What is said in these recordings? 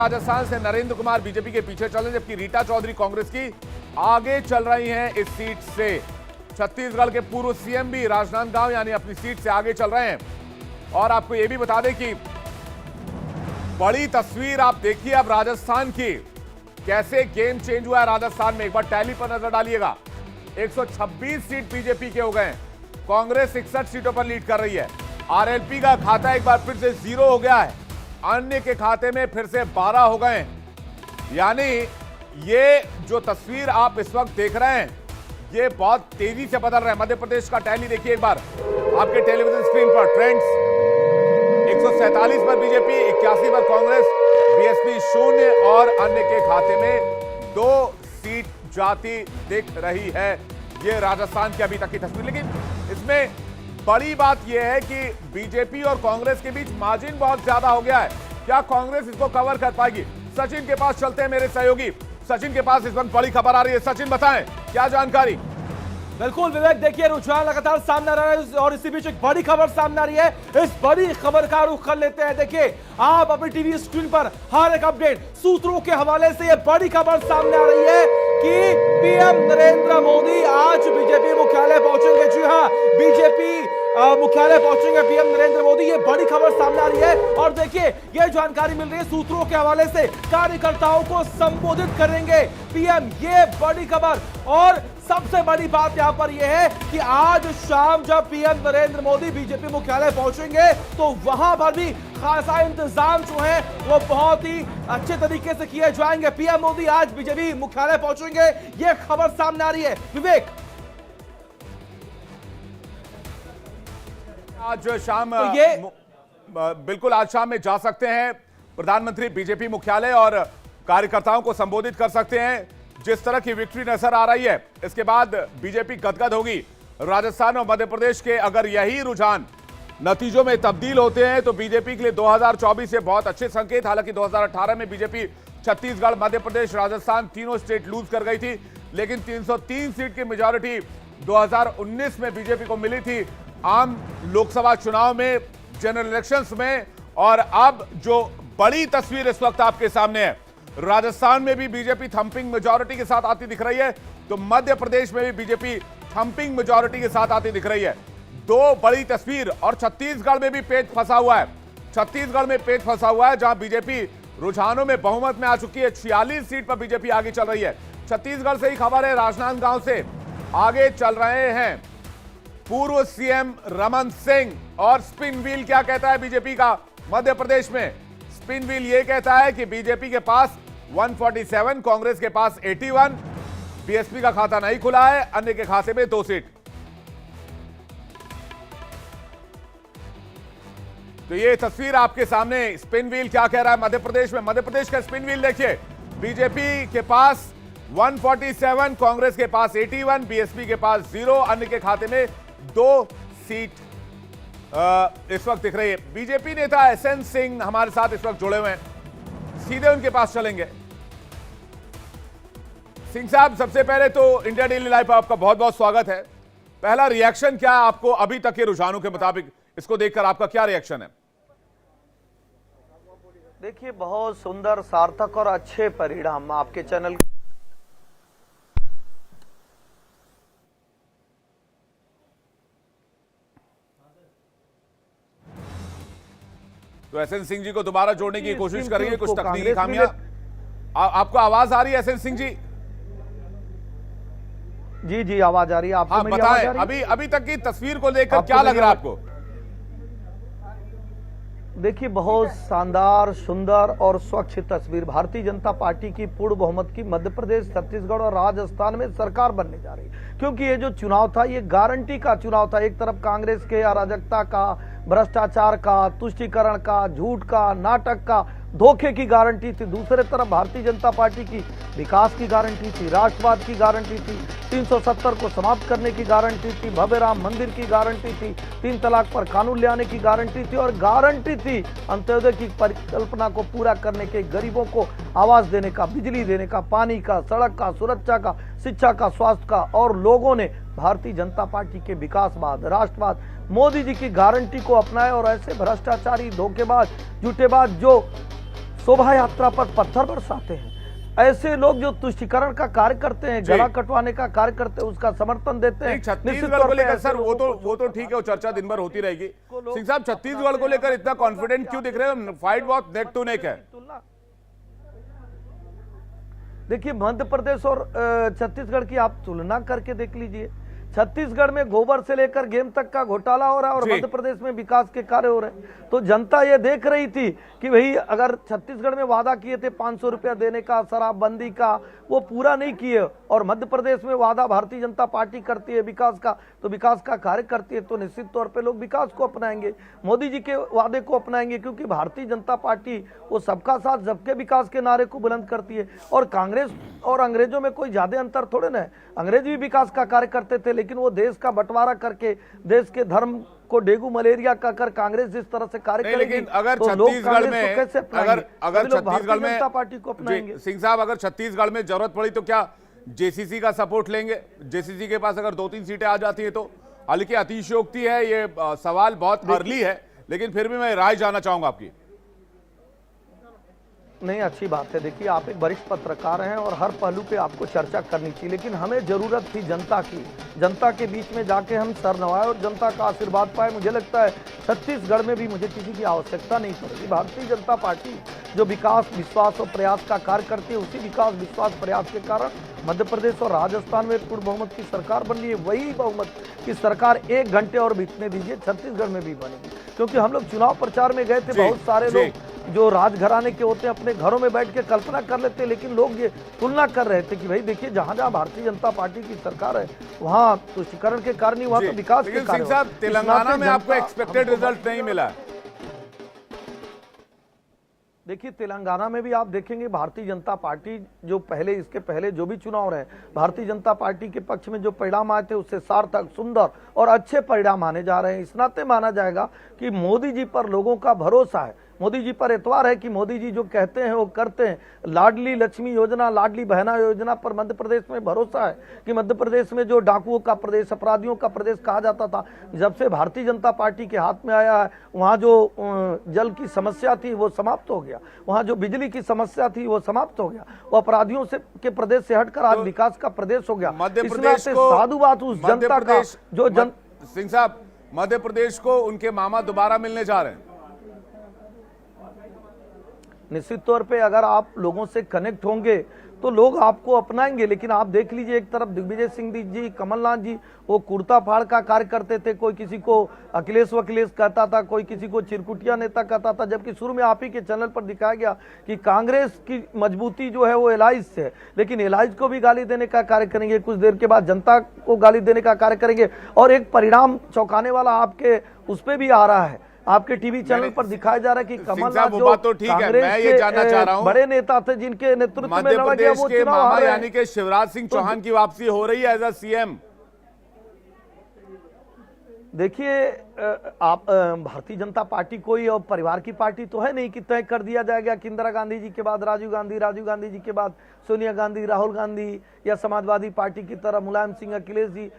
राजस्थान से नरेंद्र कुमार बीजेपी के पीछे चल रहे, जबकि रीटा चौधरी कांग्रेस की आगे चल रही हैं इस सीट से। छत्तीसगढ़ के पूर्व सीएम भी राजनांदगांव यानी अपनी सीट से आगे चल रहे हैं। और आपको यह भी बता दें कि बड़ी तस्वीर आप देखिए अब राजस्थान की, कैसे गेम चेंज हुआ है राजस्थान में। एक बार टैली पर नजर डालिएगा, 126 सीट बीजेपी के हो गए, कांग्रेस 61 सीटों पर लीड कर रही है। आरएलपी का खाता एक बार फिर से 0 हो गया है, अन्य के खाते में फिर से 12 हो गए। यानी ये जो तस्वीर आप इस वक्त देख रहे हैं ये बहुत तेजी से बदल रहा है। मध्य प्रदेश का टैली देखिए एक बार आपके टेलीविजन स्क्रीन पर। ट्रेंड्स 147 पर बीजेपी, 81 पर कांग्रेस, बीएसपी 0 और अन्य के खाते में 2 सीट जाती दिख रही है। ये राजस्थान की अभी तक की तस्वीर। लेकिन इसमें बड़ी बात यह है कि बीजेपी और कांग्रेस के बीच मार्जिन बहुत ज्यादा हो गया है। क्या कांग्रेस इसको कवर कर पाएगी? सचिन के पास चलते हैं मेरे सहयोगी। सचिन के पास इस वक्त बड़ी खबर आ रही है। सचिन बताएं क्या जानकारी? बिल्कुल विवेक, देखिए रुझान लगातार सामने आ रहा है और इसी बीच एक बड़ी खबर सामने आ रही है। इस बड़ी खबर का रुख कर लेते हैं। देखिए आप अपनी टीवी स्क्रीन पर हर एक अपडेट सूत्रों के हवाले से ये बड़ी खबर सामने आ रही है कि पीएम नरेंद्र मोदी आज बीजेपी मुख्यालय पहुंचेंगे। जी हां, बीजेपी मुख्यालय पहुंचेंगे पीएम नरेंद्र मोदी। ये बड़ी खबर सामने आ रही है और देखिए ये जानकारी मिल रही है सूत्रों के हवाले से, कार्यकर्ताओं को संबोधित करेंगे पीएम। ये बड़ी खबर। और सबसे बड़ी बात यहां पर यह है कि आज शाम जब पीएम नरेंद्र मोदी बीजेपी मुख्यालय पहुंचेंगे तो वहां पर भी खासा इंतजाम जो है वो बहुत ही अच्छे तरीके से किए जाएंगे। पीएम मोदी आज बीजेपी मुख्यालय पहुंचेंगे, ये खबर सामने आ रही है। विवेक, आज शाम तो ये बिल्कुल आज शाम में जा सकते हैं प्रधानमंत्री बीजेपी मुख्यालय और कार्यकर्ताओं को संबोधित कर सकते हैं। जिस तरह की विक्ट्री नजर आ रही है इसके बाद बीजेपी गदगद होगी। राजस्थान और मध्य प्रदेश के अगर यही रुझान नतीजों में तब्दील होते हैं तो बीजेपी के लिए 2024 से बहुत अच्छे संकेत। हालांकि 2018 में बीजेपी छत्तीसगढ़, मध्य प्रदेश, राजस्थान तीनों स्टेट लूज कर गई थी, लेकिन 303 सीट की मेजॉरिटी 2019 में बीजेपी को मिली थी आम लोकसभा चुनाव में, जनरल इलेक्शंस में। और अब जो बड़ी तस्वीर इस वक्त आपके सामने है, राजस्थान में भी बीजेपी थंपिंग मेजॉरिटी के साथ आती दिख रही है, तो मध्य प्रदेश में भी बीजेपी थंपिंग मेजॉरिटी के साथ आती दिख रही है। 2 बड़ी तस्वीर। और छत्तीसगढ़ में भी पेच फंसा हुआ है। छत्तीसगढ़ में पेच फंसा हुआ है जहां बीजेपी रुझानों में बहुमत में आ चुकी है। 46 सीट पर बीजेपी आगे चल रही है। छत्तीसगढ़ से ही खबर है, राजनांदगांव से आगे चल रहे हैं पूर्व सीएम रमन सिंह। और स्पिन व्हील क्या कहता है बीजेपी का मध्य प्रदेश में? स्पिन व्हील यह कहता है कि बीजेपी के पास 147, कांग्रेस के पास 81, बीएसपी का खाता नहीं खुला है, अन्य के खाते में 2 सीट। तो ये तस्वीर आपके सामने, स्पिन व्हील क्या कह रहा है मध्य प्रदेश में। मध्य प्रदेश का स्पिन व्हील देखिए, बीजेपी के पास 147, कांग्रेस के पास 81, बीएसपी के पास 0, अन्य के खाते में 2 सीट इस वक्त दिख रही है। बीजेपी नेता एसएन सिंह हमारे साथ इस वक्त जुड़े हुए हैं, सीधे उनके पास चलेंगे। सिंह साहब, सबसे पहले तो इंडिया डेली लाइव पर आपका बहुत बहुत स्वागत है। पहला रिएक्शन क्या है आपको अभी तक के रुझानों के मुताबिक? इसको देखकर आपका क्या रिएक्शन है? देखिए, बहुत सुंदर, सार्थक और अच्छे परिणाम आपके चैनल तो एसएन सिंह जी को दोबारा जोड़ने की कोशिश करेंगे, कुछ तकनीकी खामियां। आपको आवाज आ रही है एसएन सिंह जी? जी जी, आवाज आ रही है आपको? हाँ, बताएं अभी तक की तस्वीर को लेकर क्या लग रहा है आपको? देखिए, बहुत शानदार, सुंदर और स्वच्छ तस्वीर। भारतीय जनता पार्टी की पूर्ण बहुमत की मध्य प्रदेश, छत्तीसगढ़ और राजस्थान में सरकार बनने जा रही है। क्योंकि ये जो चुनाव था ये गारंटी का चुनाव था। एक तरफ कांग्रेस के अराजकता का, भ्रष्टाचार का, तुष्टीकरण का, झूठ का, नाटक का, धोखे की गारंटी थी। दूसरे तरफ भारतीय जनता पार्टी की विकास की गारंटी थी, राष्ट्रवाद की गारंटी थी, 370 को समाप्त करने की गारंटी थी, भव्य राम मंदिर की गारंटी थी, 3 तलाक पर कानून ले आने की गारंटी थी और गारंटी थी अंत्योदय की परिकल्पना को पूरा करने के, गरीबों को आवास देने का, बिजली देने का, पानी का, सड़क का, सुरक्षा का, शिक्षा का, स्वास्थ्य का। और लोगों ने भारतीय जनता पार्टी के विकासवाद, राष्ट्रवाद, मोदी जी की गारंटी को अपनाए और ऐसे भ्रष्टाचारी, धोखेबाज, झूठेबाज जो शोभा यात्रा पर पत्थर बरसाते हैं। ऐसे लोग जो तुष्टीकरण का कार्य करते हैं, गला कटवाने का कार्य करते हैं, उसका समर्थन देते हैं। छत्तीसगढ़ को लेकर सर वो तो ठीक है, वो चर्चा दिन भर होती रहेगी। सिंह साहब, छत्तीसगढ़ को लेकर इतना कॉन्फिडेंट क्यों दिख रहे हैं? फाइट बहुत नेक टू नेक है। देखिए, मध्य प्रदेश और छत्तीसगढ़ की आप तुलना करके देख लीजिए। छत्तीसगढ़ में गोबर से लेकर गेम तक का घोटाला हो रहा है और मध्य प्रदेश में विकास के कार्य हो रहे हैं। तो जनता ये देख रही थी कि भाई अगर छत्तीसगढ़ में वादा किए थे 500 रुपया देने का, शराबबंदी का, वो पूरा नहीं किए, और मध्य प्रदेश में वादा भारतीय जनता पार्टी करती है विकास का, तो विकास का कार्य करती है, तो निश्चित तौर पे लोग विकास को अपनाएंगे, मोदी जी के वादे को अपनाएंगे, क्योंकि भारतीय जनता पार्टी वो सबका साथ सबके विकास के नारे को बुलंद करती है। और कांग्रेस और अंग्रेजों में कोई ज्यादा अंतर थोड़े ना है। अंग्रेज भी विकास का कार्य करते थे, लेकिन वो देश का बंटवारा करके देश के धर्म को डेंगू मलेरिया का कर कांग्रेस जिस तरह से कार्य करेगी, लेकिन अगर तो छत्तीसगढ़ में अगर छत्तीसगढ़ में जनता पार्टी को अपनाएंगे। सिंह साहब, अगर छत्तीसगढ़ में जरूरत पड़ी तो क्या जेसीसी का सपोर्ट लेंगे? जेसीसी के पास अगर 2-3 सीटें आ जाती है तो? हालांकि अतिशयोक्ति है ये, सवाल बहुत अर्ली है, लेकिन फिर भी मैं राय जानना चाहूंगा आपकी। नहीं, अच्छी बात है। देखिए, आप एक वरिष्ठ पत्रकार हैं और हर पहलू पे आपको चर्चा करनी चाहिए, लेकिन हमें जरूरत थी जनता की, जनता के बीच में जाके हम सर नवाए और जनता का आशीर्वाद पाए। मुझे लगता है छत्तीसगढ़ में भी मुझे किसी की आवश्यकता नहीं पड़ेगी। भारतीय जनता पार्टी जो विकास, विश्वास और प्रयास का कार्य करती है, उसी विकास, विश्वास, प्रयास के कारण मध्य प्रदेश और राजस्थान में पूर्ण बहुमत की सरकार बन रही है। वही बहुमत की सरकार 1 घंटे और बीतने दीजिए, छत्तीसगढ़ में भी बनेगी। क्योंकि हम लोग चुनाव प्रचार में गए थे, बहुत सारे लोग जो राजघराने के होते हैं अपने घरों में बैठ के कल्पना कर लेते हैं, लेकिन लोग ये तुलना कर रहे थे कि भाई देखिए, जहां जहां भारतीय जनता पार्टी की सरकार है वहां तुष्टीकरण के कारण नहीं, वहां तो विकास के कारण। सिंह साहब, तेलंगाना में आपको एक्सपेक्टेड रिजल्ट नहीं मिला। देखिए, तेलंगाना में भी आप देखेंगे भारतीय जनता पार्टी जो पहले, इसके पहले जो भी चुनाव रहे, भारतीय जनता पार्टी के पक्ष में जो परिणाम आए थे उससे सार्थक, सुंदर और अच्छे परिणाम माने जा रहे हैं। इस नाते माना जाएगा कि मोदी जी पर लोगों का भरोसा है, मोदी जी पर एतवार है कि मोदी जी जो कहते हैं वो करते हैं। लाडली लक्ष्मी योजना, लाडली बहना योजना पर मध्य प्रदेश में भरोसा है कि मध्य प्रदेश में जो डाकुओं का प्रदेश, अपराधियों का प्रदेश कहा जाता था, जब से भारतीय जनता पार्टी के हाथ में आया है, वहाँ जो जल की समस्या थी वो समाप्त हो गया, वहाँ जो बिजली की समस्या थी वो समाप्त हो गया, वो अपराधियों से के प्रदेश से हटकर आज विकास का प्रदेश हो गया। मध्य प्रदेश को साधुवाद उस जनता का जो सिंह साहब, मध्य प्रदेश को उनके मामा दोबारा मिलने जा रहे हैं। निश्चित तौर पे अगर आप लोगों से कनेक्ट होंगे तो लोग आपको अपनाएंगे। लेकिन आप देख लीजिए, एक तरफ दिग्विजय सिंह जी, कमलनाथ जी, वो कुर्ता फाड़ का कार्य करते थे, कोई किसी को अखिलेश वखिलेश कहता था, कोई किसी को चिरकुटिया नेता कहता था, जबकि शुरू में आप ही के चैनल पर दिखाया गया कि कांग्रेस की मजबूती जो है वो एलाइज से है, लेकिन एलाइज को भी गाली देने का कार्य करेंगे, कुछ देर के बाद जनता को गाली देने का कार्य करेंगे। और एक परिणाम चौंकाने वाला आपके उस पर भी आ रहा है, आपके टीवी चैनल पर दिखाया जा रहा है कि कमलनाथ जो तो ठीक है, मैं ये जानना चाह रहा हूं, बड़े नेता थे जिनके नेतृत्व में लड़ा गया, वो के मामा यानी कि शिवराज सिंह चौहान की वापसी हो रही है एज अ सीएम। देखिए, आप भारतीय जनता पार्टी कोई और परिवार की पार्टी तो है नहीं कि तय कर दिया जाएगा कि इंदिरा गांधी जी के बाद राजीव गांधी, राजीव गांधी जी के बाद सोनिया गांधी, राहुल गांधी, या समाजवादी पार्टी की तरह मुलायम सिंह, अखिलेश जी।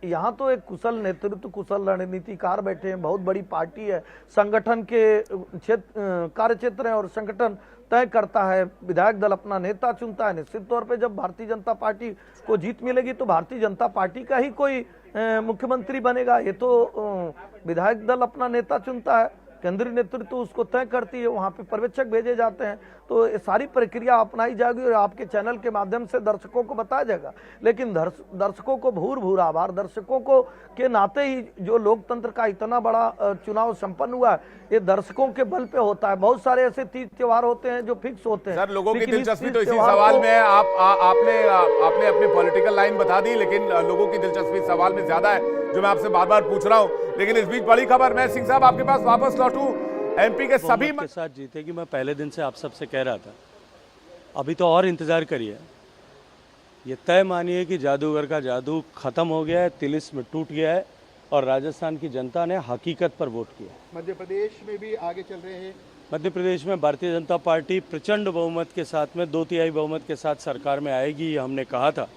यहाँ तो एक कुशल नेतृत्व, कुशल रणनीतिकार बैठे हैं, बहुत बड़ी पार्टी है, संगठन के क्षेत्र, कार्य क्षेत्र है और संगठन तय करता है, विधायक दल अपना नेता चुनता है। निश्चित तौर पे जब भारतीय जनता पार्टी को जीत मिलेगी तो भारतीय जनता पार्टी का ही कोई मुख्यमंत्री बनेगा। ये तो विधायक दल अपना नेता चुनता है, केंद्रीय नेतृत्व उसको तय करती है, वहाँ पे पर्यवेक्षक भेजे जाते हैं, तो ये सारी प्रक्रिया अपनाई जाएगी और आपके चैनल के माध्यम से दर्शकों को बताया जाएगा। लेकिन दर्शकों को भूर आभार, दर्शकों को के नाते ही जो लोकतंत्र का इतना बड़ा चुनाव संपन्न हुआ है, ये दर्शकों के बल पे होता है। बहुत सारे ऐसे तीज त्योहार होते हैं जो फिक्स होते हैं। सर, लोगों की दिलचस्पी तो इसी सवाल में है। आपने अपनी पॉलिटिकल लाइन बता दी, लेकिन लोगों की दिलचस्पी सवाल में ज्यादा है जो मैं आपसे बार बार पूछ रहा हूँ। लेकिन इस बीच बड़ी खबर, मैं सिंह साहब आपके पास वापस लौटूं। एमपी के सभी के साथ जीतेगी, मैं पहले दिन से आप सबसे कह रहा था। अभी तो और इंतजार करिए, ये तय मानिए कि जादूगर का जादू खत्म हो गया है, तिलिस्म टूट गया है और राजस्थान की जनता ने हकीकत पर वोट किया। मध्य प्रदेश में भी आगे चल रहे हैं। मध्य प्रदेश में भारतीय जनता पार्टी प्रचंड बहुमत के साथ में 2/3 बहुमत के साथ सरकार में आएगी, ये हमने कहा था।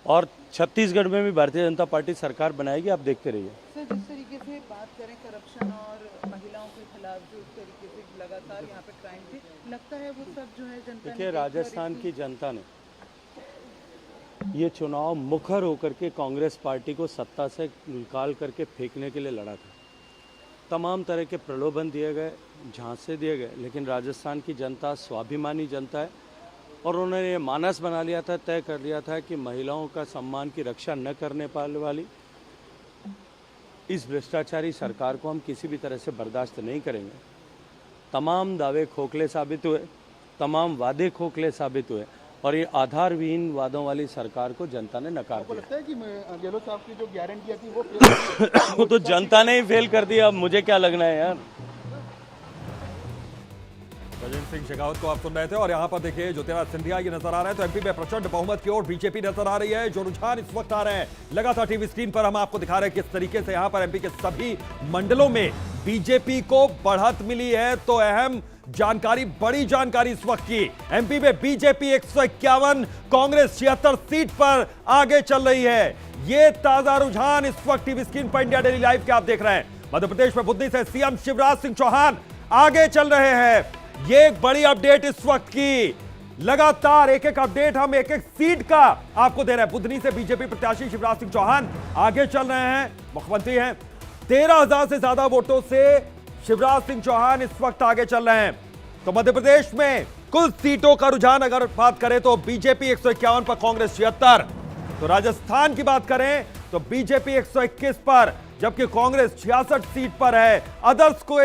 और छत्तीसगढ़ में भी भारतीय जनता पार्टी सरकार बनाएगी, आप देखते रहिए। सर, जिस तरीके से बात करें करप्शन और महिलाओं के खिलाफ जो तरीके से लगातार लगातार यहाँ पे क्राइम थे, लगता है वो सब जो है जनता ने देखिए, देखा और राजस्थान इसमें- की जनता ने ये चुनाव मुखर होकर के कांग्रेस पार्टी को सत्ता से निकाल करके फेंकने के लिए लड़ा था। तमाम तरह के प्रलोभन दिए गए, झांसे दिए गए, लेकिन राजस्थान की जनता स्वाभिमानी जनता है और उन्होंने ये मानस बना लिया था, तय कर लिया था कि महिलाओं का सम्मान की रक्षा न करने पाने वाली इस भ्रष्टाचारी सरकार को हम किसी भी तरह से बर्दाश्त नहीं करेंगे। तमाम दावे खोखले साबित हुए, तमाम वादे खोखले साबित हुए और ये आधारविहीन वादों वाली सरकार को जनता ने नकार आपको दिया। लगता है कि गहलोत साहब की जो गारंटियां थी वो वो तो जनता ने ही फेल कर दिया, अब मुझे क्या लगना है यार। गजेंद्र सिंह शेखावत को आप सुन रहे थे और यहाँ पर देखिए ज्योतिरादित्य सिंधिया ये नजर आ रहे हैं, तो एमपी में प्रचंड बहुमत की ओर बीजेपी नजर आ रही है। जो रुझान इस वक्त आ रहे हैं लगातार टीवी स्क्रीन पर हम आपको दिखा रहे हैं किस तरीके से यहाँ पर एमपी के सभी मंडलों में बीजेपी को बढ़त मिली है। तो अहम जानकारी, बड़ी जानकारी इस वक्त की, एमपी में बीजेपी 151, कांग्रेस 76 सीट पर आगे चल रही है। ये ताजा रुझान इस वक्त टीवी स्क्रीन पर इंडिया डेली लाइव के आप देख रहे हैं। मध्य प्रदेश में बुधनी से सीएम शिवराज सिंह चौहान आगे चल रहे हैं। ये एक बड़ी अपडेट इस वक्त की, लगातार एक एक अपडेट हम एक एक सीट का आपको दे रहे हैं। बुधनी से बीजेपी प्रत्याशी शिवराज सिंह चौहान आगे चल रहे हैं, मुख्यमंत्री हैं। 13,000 से ज्यादा वोटों से शिवराज सिंह चौहान इस वक्त आगे चल रहे हैं। तो मध्य प्रदेश में कुल सीटों का रुझान अगर बात करें तो बीजेपी 151 पर, कांग्रेस 76। तो राजस्थान की बात करें तो बीजेपी 121 पर, जबकि कांग्रेस 66 सीट पर है। अदर्स को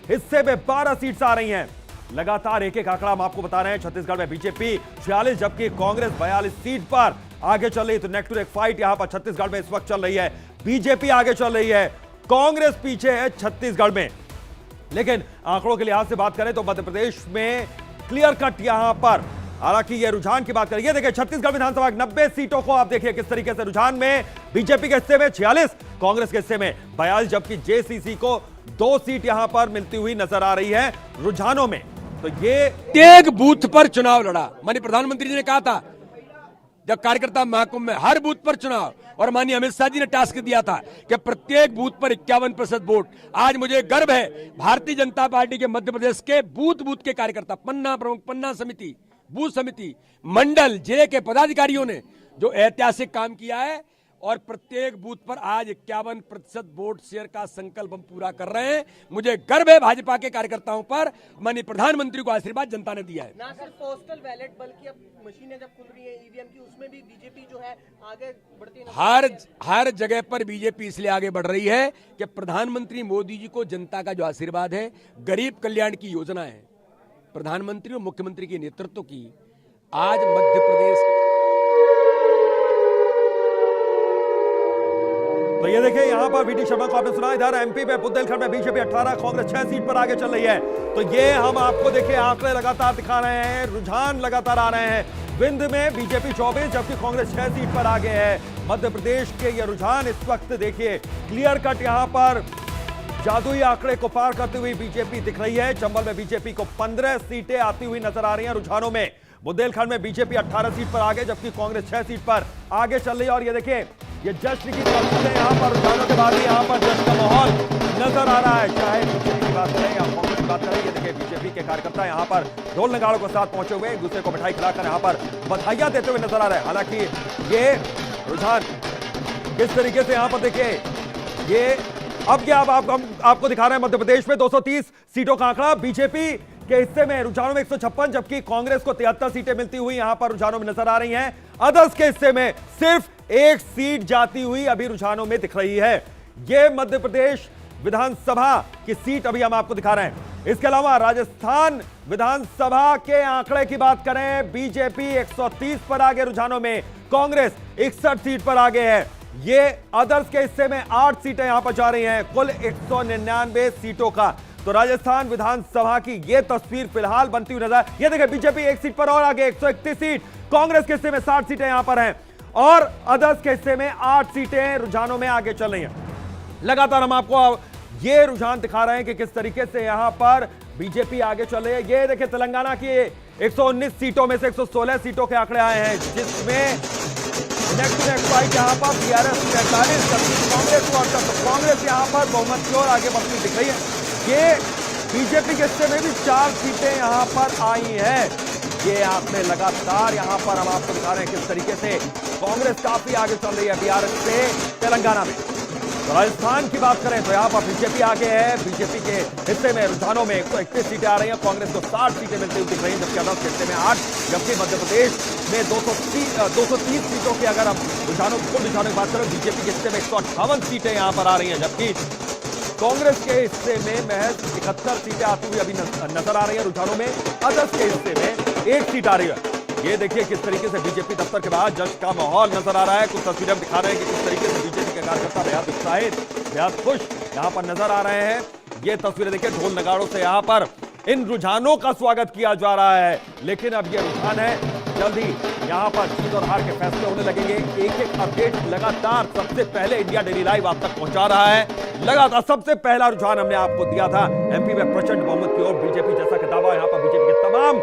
हिस्से में 12 सीट्स आ रही हैं। लगातार एक एक आंकड़ा हम आपको बता रहे हैं। छत्तीसगढ़ में बीजेपी 46, जबकि कांग्रेस 42 सीट पर आगे चल रही है। तो नेक टू नेक फाइट यहां पर छत्तीसगढ़ में इस वक्त चल रही है। बीजेपी आगे चल रही है, कांग्रेस पीछे है छत्तीसगढ़ में। लेकिन आंकड़ों के लिहाज से बात करें तो मध्य प्रदेश में क्लियर कट यहां पर, हालांकि ये रुझान की बात करें, ये देखिए छत्तीसगढ़ विधानसभा 90 सीटों को आप देखिए किस तरीके से रुझान में बीजेपी के हिस्से में 46, कांग्रेस के हिस्से में 42, जबकि जेसीसी को 2 सीट यहां पर मिलती हुई नजर आ रही है रुझानों में। तो ये प्रत्येक बूथ पर चुनाव लड़ा। माननीय प्रधानमंत्री जी ने कहा था जब कार्यकर्ता महाकुंभ में, हर बूथ पर चुनाव, और माननीय अमित शाह जी ने टास्क दिया था कि प्रत्येक बूथ पर 51% वोट। आज मुझे गर्व है भारतीय जनता पार्टी के मध्य प्रदेश के बूथ बूथ के कार्यकर्ता, पन्ना प्रमुख, पन्ना समिति, बूथ समिति, मंडल, जिले के पदाधिकारियों ने जो ऐतिहासिक काम किया है और प्रत्येक बूथ पर आज 51% वोट शेयर का संकल्प हम पूरा कर रहे हैं। मुझे गर्व है भाजपा के कार्यकर्ताओं पर। माननीय प्रधानमंत्री को आशीर्वाद जनता ने दिया है। ना सिर्फ पोस्टल बैलेट बल्कि अब मशीनें जब खुल रही है ईवीएम की, उसमें भी बीजेपी जो है आगे बढ़ती है। हर जगह पर बीजेपी इसलिए आगे बढ़ रही है कि प्रधानमंत्री मोदी जी को जनता का जो आशीर्वाद है, गरीब कल्याण की योजना है, प्रधानमंत्री और मुख्यमंत्री के नेतृत्व की, आज मध्य प्रदेश। तो ये देखिए यहां पर वीडी शर्मा को आपने सुना। इधर एमपी में बुंदेलखंड में बीजेपी 18, कांग्रेस 6 सीट पर आगे चल रही है। तो ये हम आपको देखिए आंकड़े लगातार दिखा रहे हैं, रुझान लगातार आ रहे हैं। विंध्य में बीजेपी 24, जबकि कांग्रेस 6 सीट पर आगे है। मध्य प्रदेश के ये रुझान इस वक्त देखिए क्लियर कट यहां पर जादुई आंकड़े को पार करते हुए बीजेपी दिख रही है। चंबल में बीजेपी को 15 सीटें आती हुई नजर आ रही हैं रुझानों में। बुंदेलखंड में बीजेपी 18 सीट पर आगे, जबकि कांग्रेस 6 सीट पर आगे चल रही है। और ये देखिए ये जश्न की तस्वीरें है यहाँ पर, रुझानों के बाद ही यहाँ पर जश्न का माहौल नजर आ रहा है, चाहे बीजेपी की बात करें या कांग्रेस की बात करें। ये देखिए बीजेपी के कार्यकर्ता यहाँ पर ढोल नगाड़ों के साथ पहुंचे हुए एक दूसरे को मिठाई खिलाकर यहाँ पर बधाइयां देते हुए नजर आ रहे हैं। हालांकि ये रुझान किस तरीके से यहाँ पर देखिए, ये अब क्या आपको दिखा रहे हैं मध्य प्रदेश में 230 सीटों का आंकड़ा बीजेपी के हिस्से में, रुझानों में 156, जबकि कांग्रेस को 73 सीटें मिलती हुई यहां पर रुझानों में नजर आ रही हैं। अदर्स के हिस्से में सिर्फ 1 सीट जाती हुई अभी रुझानों में दिख रही है। यह मध्य प्रदेश विधानसभा की सीट अभी हम आपको दिखा रहे हैं। इसके अलावा राजस्थान विधानसभा के आंकड़े की बात करें, बीजेपी 130 पर आगे रुझानों में, कांग्रेस 61 सीट पर आगे है। ये अदर्स के हिस्से में 8 सीटें यहां पर जा रही हैं, कुल 199 सीटों का। तो राजस्थान विधानसभा की यह तस्वीर फिलहाल बनती हुई नजर। ये देखिए बीजेपी 1 सीट पर और आगे, 131 सीट, कांग्रेस के हिस्से में 60 सीटें यहां पर हैं और अदर्स के हिस्से में 8 सीटें रुझानों में आगे चल रही हैं। लगातार हम आपको ये रुझान दिखा रहे हैं कि किस तरीके से यहां पर बीजेपी आगे चल रही है। ये देखिए तेलंगाना की 119 सीटों में से 116 सीटों के आंकड़े आए हैं, जिसमें नेक्स्ट टू नेक्स्ट फाइट यहां पर बीआरएस 43, कांग्रेस को 68। कांग्रेस यहां पर बहुमत की ओर आगे बढ़ती दिख रही है। ये बीजेपी के हिस्से में भी 4 सीटें यहां पर आई हैं। ये आपने लगातार यहां पर हम आपको दिखा रहे हैं किस तरीके से कांग्रेस काफी आगे चल रही है बिहार से तेलंगाना में। तो राजस्थान की बात करें तो यहां पर बीजेपी आगे है। बीजेपी के हिस्से में रुझानों में 131 सीटें आ रही हैं, कांग्रेस को 60 सीटें मिलती हुई दिख रही हैं, जबकि अदर्स के हिस्से में 8, जबकि मध्य प्रदेश में 230 सीटों की अगर हम रुझानों की बात करें, बीजेपी के हिस्से में 158 सीटें यहां पर आ रही हैं, जबकि कांग्रेस के हिस्से में महज 71 सीटें आती हुई अभी नजर आ रही है रुझानों में। अदर्स के हिस्से में 1 सीट आ रही है। ये देखिए किस तरीके से बीजेपी दफ्तर के बाहर जश्न का माहौल नजर आ रहा है। कुछ तस्वीरें दिखा रहे हैं कि किस तरीके से बीजेपी के कार्यकर्ता बेहद उत्साहित, बेहद खुश यहां पर नजर आ रहे हैं। ये तस्वीरें देखिए ढोल नगाड़ों से यहां पर इन रुझानों का स्वागत किया जा रहा है। लेकिन अब ये रुझान है, जल्दी यहां पर जीत और हार के फैसले होने लगेंगे। एक अपडेट लगातार सबसे पहले इंडिया डेली लाइव आप तक पहुंचा रहा है। लगातार सबसे पहला रुझान हमने आपको दिया था एमपी में प्रचंड बहुमत की ओर बीजेपी, जैसा कि दावा यहां पर बीजेपी के तमाम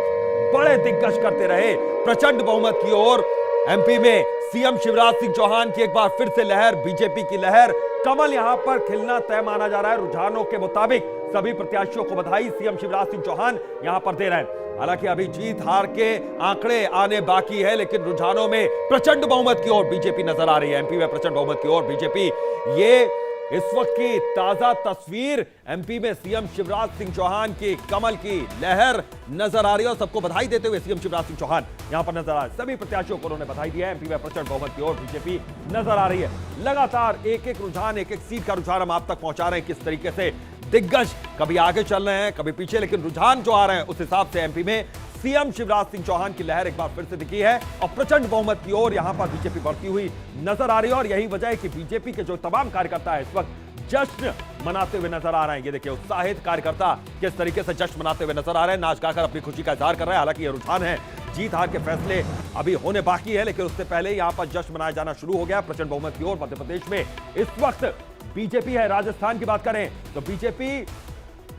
बड़े दिग्गज करते रहे। प्रचंड बहुमत की ओर एमपी में सीएम शिवराज सिंह चौहान की एक बार फिर से लहर, बीजेपी की लहर, कमल यहां पर खिलना तय माना जा रहा है। रुझानों के मुताबिक सभी प्रत्याशियों को बधाई सीएम शिवराज सिंह चौहान यहां पर दे रहे हैं। हालांकि अभी जीत हार के आंकड़े आने बाकी है, लेकिन रुझानों में प्रचंड बहुमत की ओर बीजेपी नजर आ रही है। एमपी में प्रचंड बहुमत की ओर बीजेपी, ये इस वक्त की ताजा तस्वीर एमपी में सीएम शिवराज सिंह चौहान की कमल की लहर नजर आ रही है। और सबको बधाई देते हुए सीएम शिवराज सिंह चौहान यहां पर नजर आ रहे हैं। सभी प्रत्याशियों को उन्होंने बधाई दिया है। एमपी में प्रचंड बहुमत की ओर बीजेपी नजर आ रही है। लगातार एक एक रुझान, एक एक सीट का रुझान हम आप तक पहुंचा रहे हैं। किस तरीके से दिग्गज कभी आगे चल रहे हैं, कभी पीछे, लेकिन रुझान जो आ रहे हैं उस हिसाब से एमपी में सीएम शिवराज सिंह चौहान की लहर एक बार फिर से दिखी है और प्रचंड बहुमत की ओर यहां पर बीजेपी बढ़ती हुई नजर आ रही है। और यही वजह है कि बीजेपी के जो तमाम कार्यकर्ता है इस वक्त जश्न मनाते हुए नजर आ रहे हैं। ये देखिए उत्साहित कार्यकर्ता किस तरीके से जश्न मनाते हुए नजर आ रहे हैं, नाच गाकर अपनी खुशी का इजहार कर रहे हैं। हालांकि ये रुझान है, जीत हार के फैसले अभी होने बाकी है, लेकिन उससे पहले यहां पर जश्न मनाया जाना शुरू हो गया प्रचंड बहुमत की ओर। मध्य प्रदेश में इस वक्त बीजेपी है। राजस्थान की बात करें तो बीजेपी